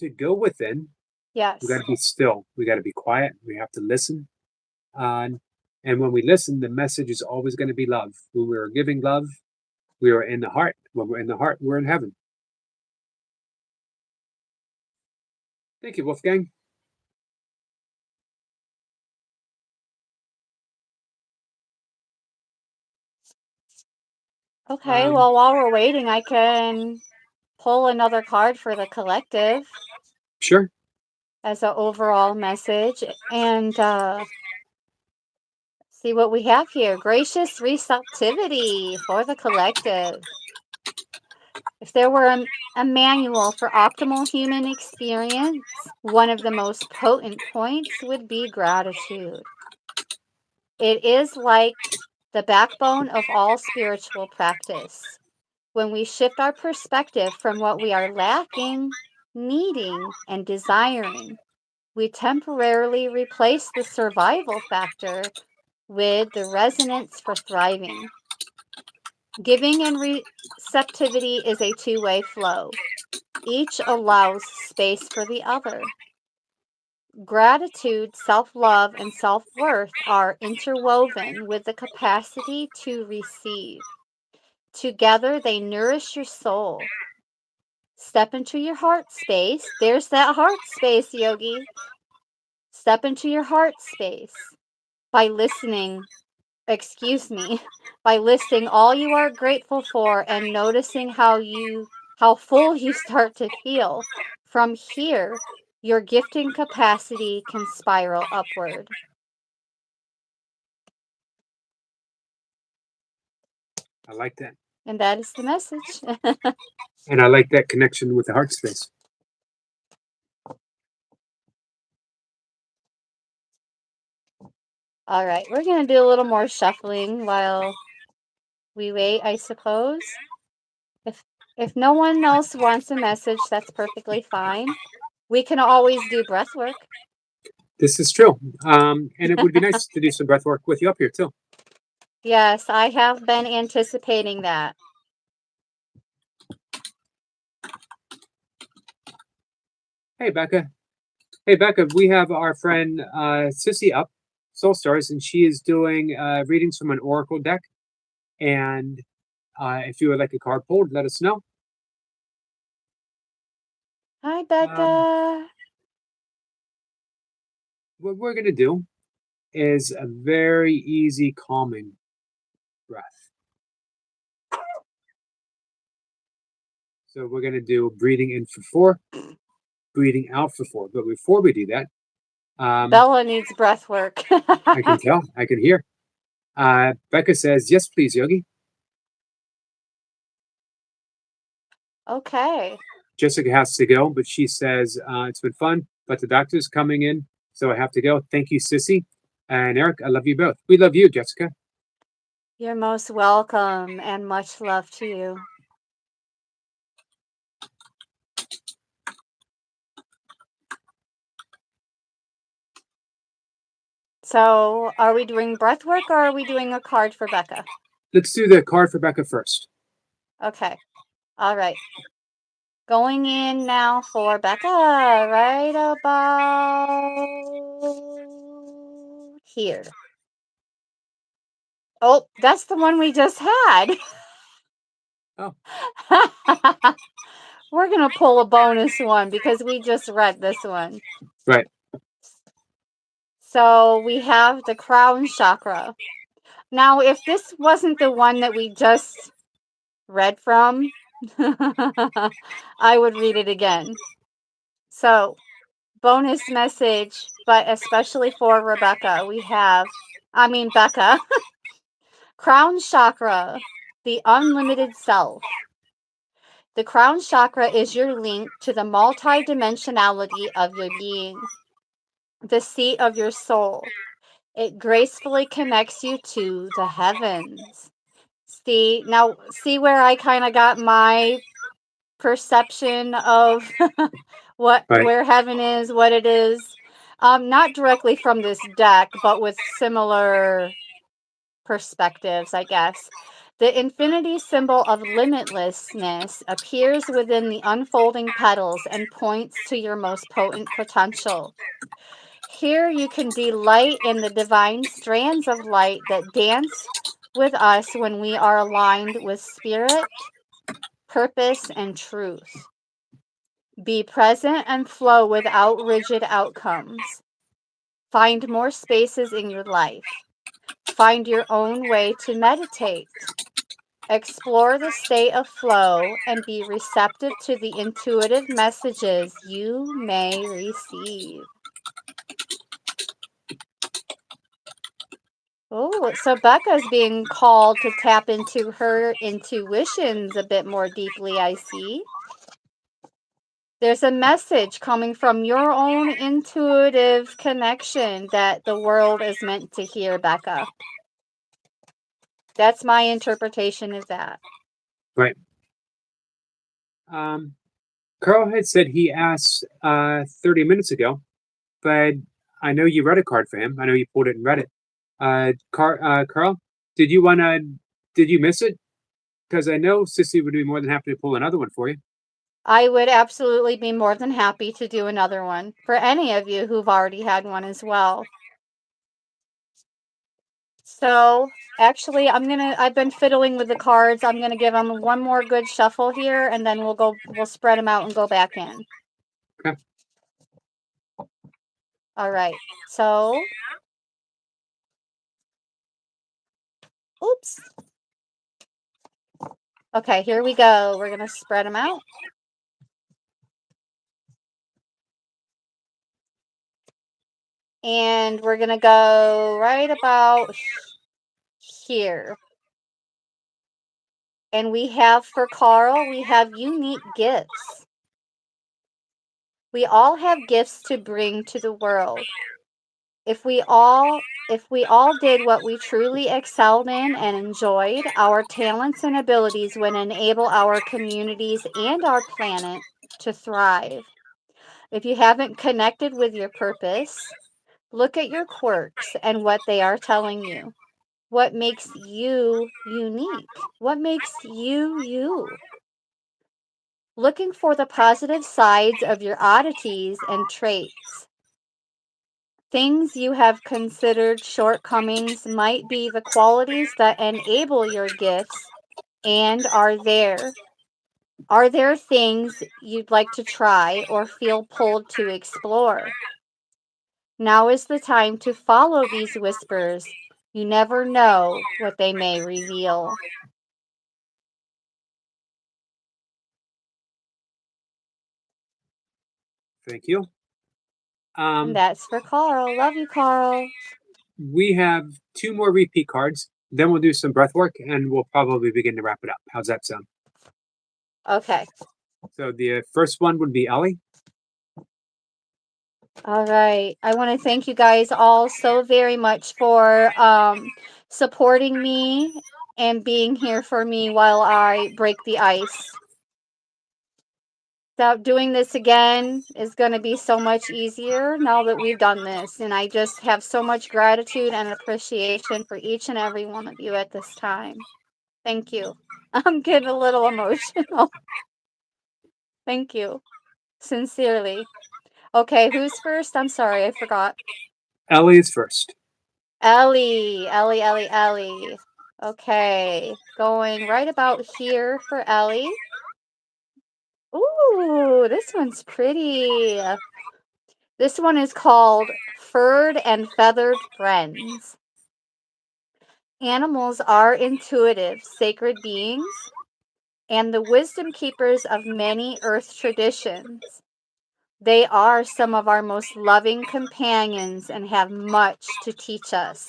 To go within, yes, we got to be still. We got to be quiet. We have to listen. And when we listen, the message is always going to be love. When we're giving love, we are in the heart. When we're in the heart, we're in heaven. Thank you, Wolfgang. Okay, well, while we're waiting, I can pull another card for the collective. Sure. As an overall message, and see what we have here. Gracious receptivity for the collective. If there were a manual for optimal human experience, one of the most potent points would be gratitude. It is like the backbone of all spiritual practice. When we shift our perspective from what we are lacking, needing, and desiring, we temporarily replace the survival factor with the resonance for thriving. Giving and receptivity is a two-way flow. Each allows space for the other. Gratitude, self-love, and self-worth are interwoven with the capacity to receive. Together, they nourish your soul. Step into your heart space. There's that heart space, Yogi. Step into your heart space by listening, by listing all you are grateful for and noticing how full you start to feel. From here, your gifting capacity can spiral upward. I like that. And that is the message. And I like that connection with the heart space. All right, we're going to do a little more shuffling while we wait, I suppose. If no one else wants a message, that's perfectly fine. We can always do breath work. This is true. And it would be nice to do some breath work with you up here, too. Yes, I have been anticipating that. Hey, Becca. Hey, Becca, we have our friend Sissy up, Soul Stars, and she is doing readings from an oracle deck. And if you would like a card pulled, let us know. Hi, Becca. What we're going to do is a very easy calming breath. So we're going to do breathing in for 4, breathing out for 4. But before we do that, Bella needs breath work. I can tell, I can hear. Becca says, yes, please, Yogi. Okay. Jessica has to go, but she says, it's been fun, but the doctor's coming in, so I have to go. Thank you, Sissy. And Eric, I love you both. We love you, Jessica. You're most welcome, and much love to you. So, are we doing breath work or are we doing a card for Becca? Let's do the card for Becca first. Okay. All right. Going in now for Becca, right about here. Oh, that's the one we just had. Oh. We're going to pull a bonus one because we just read this one. Right. So we have the crown chakra. Now, if this wasn't the one that we just read from, I would read it again. So, bonus message, but especially for Becca, crown chakra, the unlimited self. The crown chakra is your link to the multidimensionality of your being, the seat of your soul. It gracefully connects you to the heavens. See where I kind of got my perception of where heaven is, what it is. Not directly from this deck, but with similar perspectives, I guess. The infinity symbol of limitlessness appears within the unfolding petals and points to your most potent potential. Here you can delight in the divine strands of light that dance with us when we are aligned with spirit, purpose, and truth. Be present and flow without rigid outcomes. Find more spaces in your life. Find your own way to meditate. Explore the state of flow and be receptive to the intuitive messages you may receive. Oh, so Becca's being called to tap into her intuitions a bit more deeply, I see. There's a message coming from your own intuitive connection that the world is meant to hear, Becca. That's my interpretation of that. Right. Carl had said he asked 30 minutes ago, but I know you read a card for him. I know you pulled it and read it. Carl, did you miss it? Because I know Sissy would be more than happy to pull another one for you. I would absolutely be more than happy to do another one for any of you who've already had one as well. So actually, I've been fiddling with the cards. I'm gonna give them one more good shuffle here, and then we'll spread them out and go back in. Okay. All right. So, oops. Okay, here we go. We're going to spread them out. And we're going to go right about here. And we have for Carl, we have unique gifts. We all have gifts to bring to the world. If we all did what we truly excelled in and enjoyed, our talents and abilities would enable our communities and our planet to thrive. If you haven't connected with your purpose, look at your quirks and what they are telling you. What makes you unique? What makes you you? Looking for the positive sides of your oddities and traits. Things you have considered shortcomings might be the qualities that enable your gifts and are there. Are there things you'd like to try or feel pulled to explore? Now is the time to follow these whispers. You never know what they may reveal. Thank you. And that's for Carl. Love you, Carl. We have 2 more repeat cards. Then we'll do some breath work and we'll probably begin to wrap it up. How's that sound? Okay. So the first one would be Ellie. All right. I want to thank you guys all so very much for supporting me and being here for me while I break the ice. So doing this again is going to be so much easier now that we've done this. And I just have so much gratitude and appreciation for each and every one of you at this time. Thank you. I'm getting a little emotional. Thank you. Sincerely. Okay, who's first? I'm sorry, I forgot. Ellie is first. Ellie. Okay, going right about here for Ellie. Ooh, this one's pretty. This one is called Furred and Feathered Friends. Animals are intuitive, sacred beings, and the wisdom keepers of many earth traditions. They are some of our most loving companions and have much to teach us.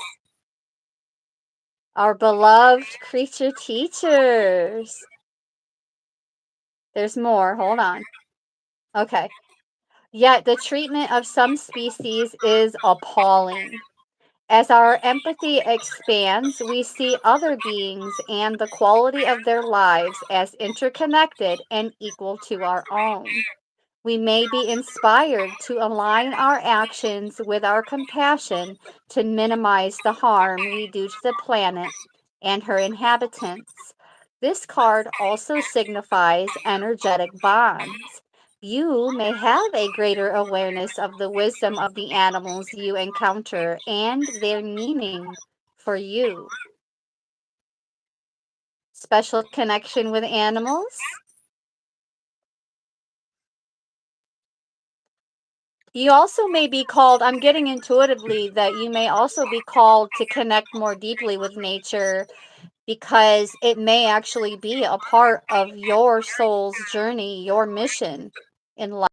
Our beloved creature teachers. There's more. Hold on. Okay. Yet the treatment of some species is appalling. As our empathy expands, we see other beings and the quality of their lives as interconnected and equal to our own. We may be inspired to align our actions with our compassion to minimize the harm we do to the planet and her inhabitants. This card also signifies energetic bonds. You may have a greater awareness of the wisdom of the animals you encounter and their meaning for you. Special connection with animals. You also may be called, I'm getting intuitively that you may also be called to connect more deeply with nature because it may actually be a part of your soul's journey, your mission in life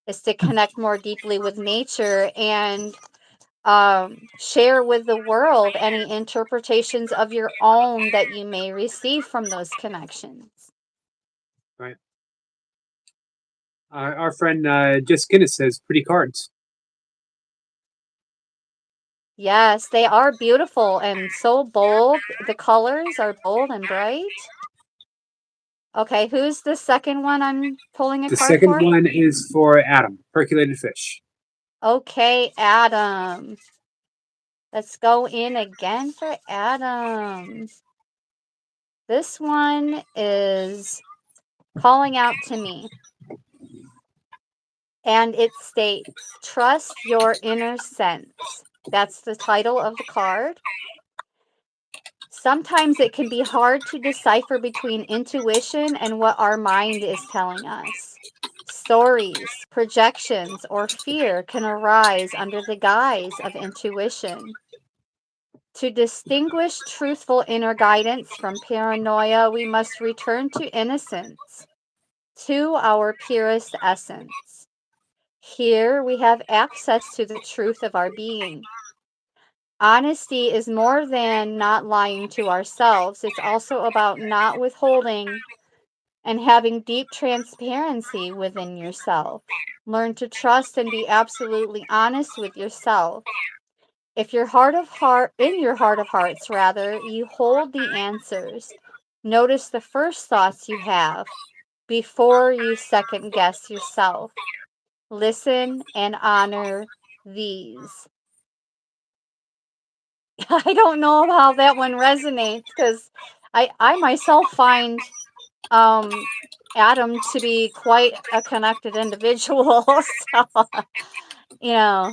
is to connect more deeply with nature and share with the world any interpretations of your own that you may receive from those connections. Right. Our friend Jess Guinness says pretty cards. Yes, they are beautiful and so bold. The colors are bold and bright. Okay, who's the second one I'm pulling a The card second for? one is for Adam, percolated fish. Okay, Adam. Let's go in again for Adam. This one is calling out to me. And it states, trust your inner sense. That's the title of the card. Sometimes it can be hard to decipher between intuition and what our mind is telling us. stories, projections, or fear can arise under the guise of intuition. To distinguish truthful inner guidance from paranoia, we must return to innocence, to our purest essence. Here we have access to the truth of our being. Honesty is more than not lying to ourselves. It's also about not withholding and having deep transparency within yourself. Learn to trust and be absolutely honest with yourself. If your in your heart of hearts, rather, you hold the answers. Notice the first thoughts you have before you second guess yourself. Listen and honor these. I don't know how that one resonates because I myself find Adam to be quite a connected individual. So, you know,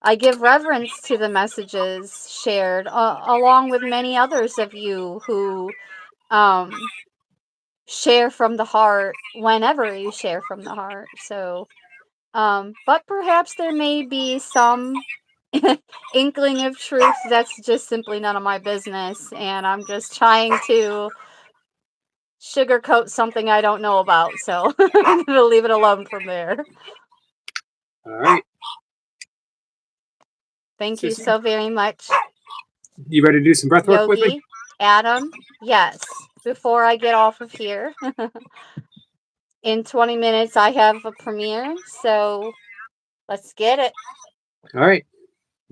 I give reverence to the messages shared, along with many others of you who share from the heart whenever you share from the heart. So, but perhaps there may be some inkling of truth that's just simply none of my business, and I'm just trying to sugarcoat something I don't know about. So I'm going to leave it alone from there. All right. Thank you so very much. You ready to do some breath work with me? Yogi, Adam, yes. Before I get off of here, in 20 minutes I have a premiere, so let's get it. All right.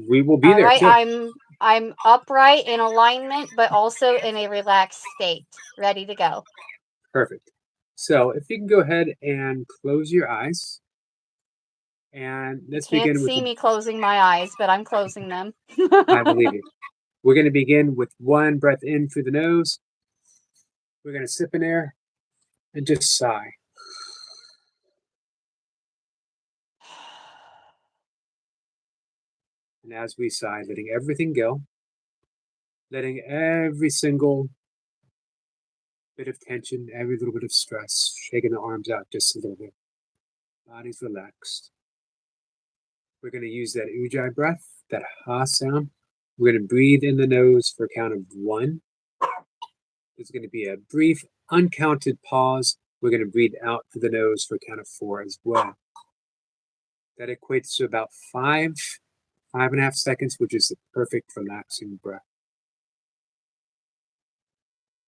We will be All there right, too. I'm upright in alignment, but also in a relaxed state, ready to go. Perfect. So if you can go ahead and close your eyes. And let's Can't begin with see me closing my eyes, but I'm closing them. I believe you. We're going to begin with one breath in through the nose. We're going to sip in air and just sigh. And as we sigh, letting everything go, letting every single bit of tension, every little bit of stress, shaking the arms out just a little bit. Body's relaxed. We're going to use that ujjayi breath, that ha sound. We're going to breathe in the nose for a count of 1. There's going to be a brief, uncounted pause. We're going to breathe out through the nose for a count of 4 as well. That equates to about 5.5 seconds, which is the perfect relaxing breath.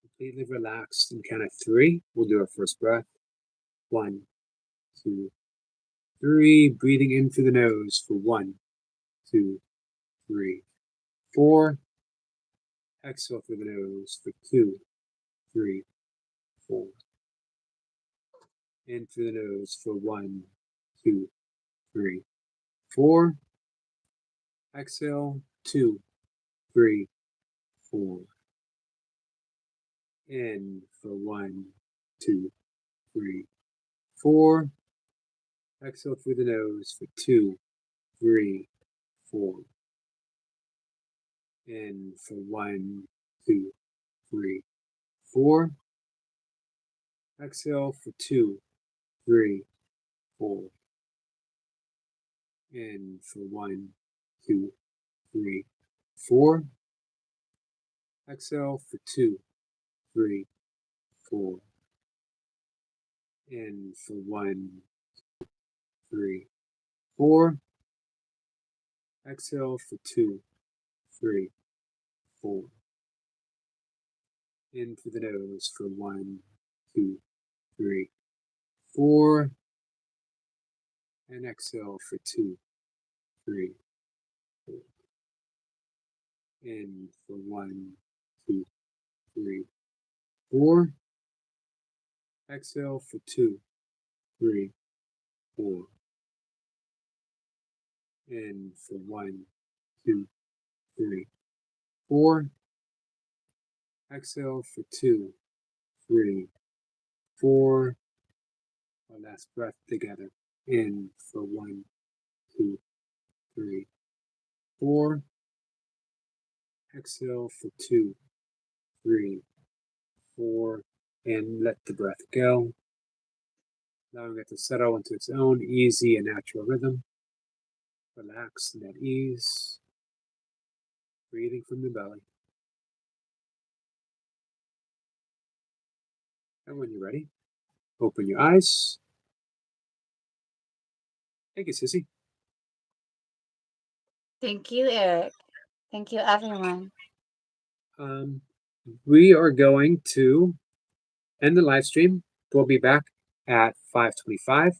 Completely relaxed. And count of 3, we'll do our first breath. 1, 2, 3. Breathing in through the nose for 1, 2, 3, 4. Exhale through the nose for 2, 3, 4. In through the nose for 1, 2, 3, 4. Exhale, 2, 3, 4. In for 1, 2, 3, 4. Exhale through the nose for 2, 3, 4. In for 1, 2, 3, 4. Exhale for 2, 3, 4. In for 1, 2, 3, 4. Exhale for 2, 3, 4. In for 1, 3, 4. Exhale for 2, 3, 4. In through the nose for 1, 2, 3, 4. And exhale for 2, 3, 4. In for 1, 2, 3, 4. Exhale for 2, 3, 4. In for 1, 2, 3, 4. Exhale for 2, 3, 4. Our last breath together. In for 1, 2, 3, 4. Exhale for 2, 3, 4. And let the breath go. allowing it to settle into its own easy and natural rhythm. Relax and at ease, breathing from the belly. And when you're ready, open your eyes. Thank you, Sissy. Thank you, Eric. Thank you, everyone. We are going to end the live stream. We'll be back at 5:25,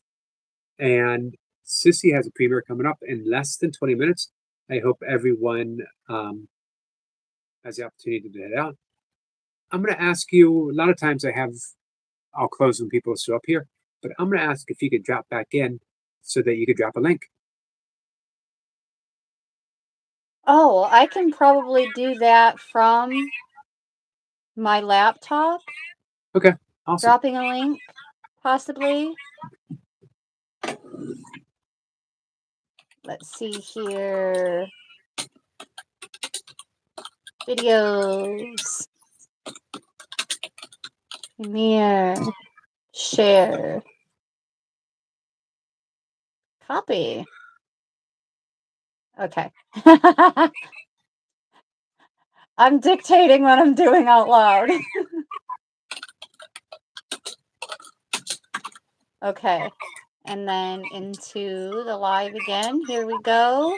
and Sissy has a premiere coming up in less than 20 minutes. I hope everyone has the opportunity to head out. I'm going to ask you, a lot of times I'll close when people show up here, but I'm going to ask if you could drop back in so that you could drop a link. Oh, I can probably do that from my laptop. Okay, awesome. Dropping a link, possibly. Let's see here. Videos. Premiere. Share. Copy. Okay. I'm dictating what I'm doing out loud. Okay. And then into the live again. Here we go.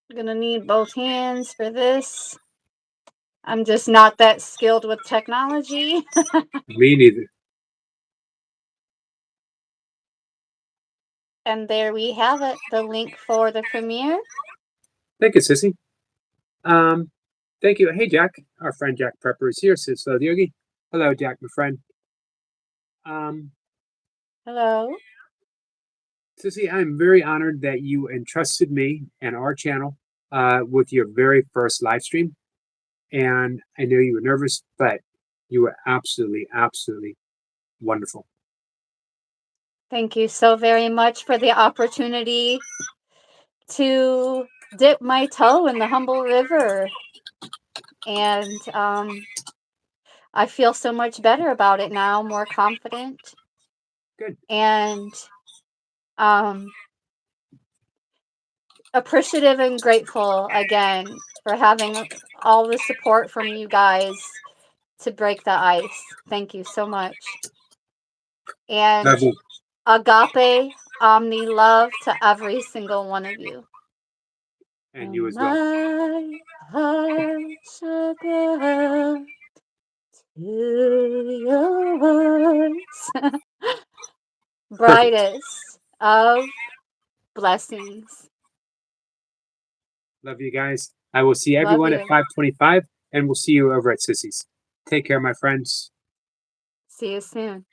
I'm gonna need both hands for this. I'm just not that skilled with technology. Me neither. And there we have it, the link for the premiere. Thank you, Sissy. Thank you. Hey, Jack. Our friend Jack Prepper is here. Says hello, Yogi. Hello, Jack, my friend. Hello. Sissy, I'm very honored that you entrusted me and our channel with your very first live stream. And I know you were nervous, but you were absolutely, absolutely wonderful. Thank you so very much for the opportunity to dip my toe in the humble river. And I feel so much better about it now, more confident. Good. And appreciative and grateful again for having all the support from you guys to break the ice. Thank you so much. And Love you. agape, omni love to every single one of you. And you as well. My heart shall go to yours. Brightest of blessings. Love you guys. I will see Love everyone you. at 5:25, and we'll see you over at Sissy's. Take care, my friends. See you soon.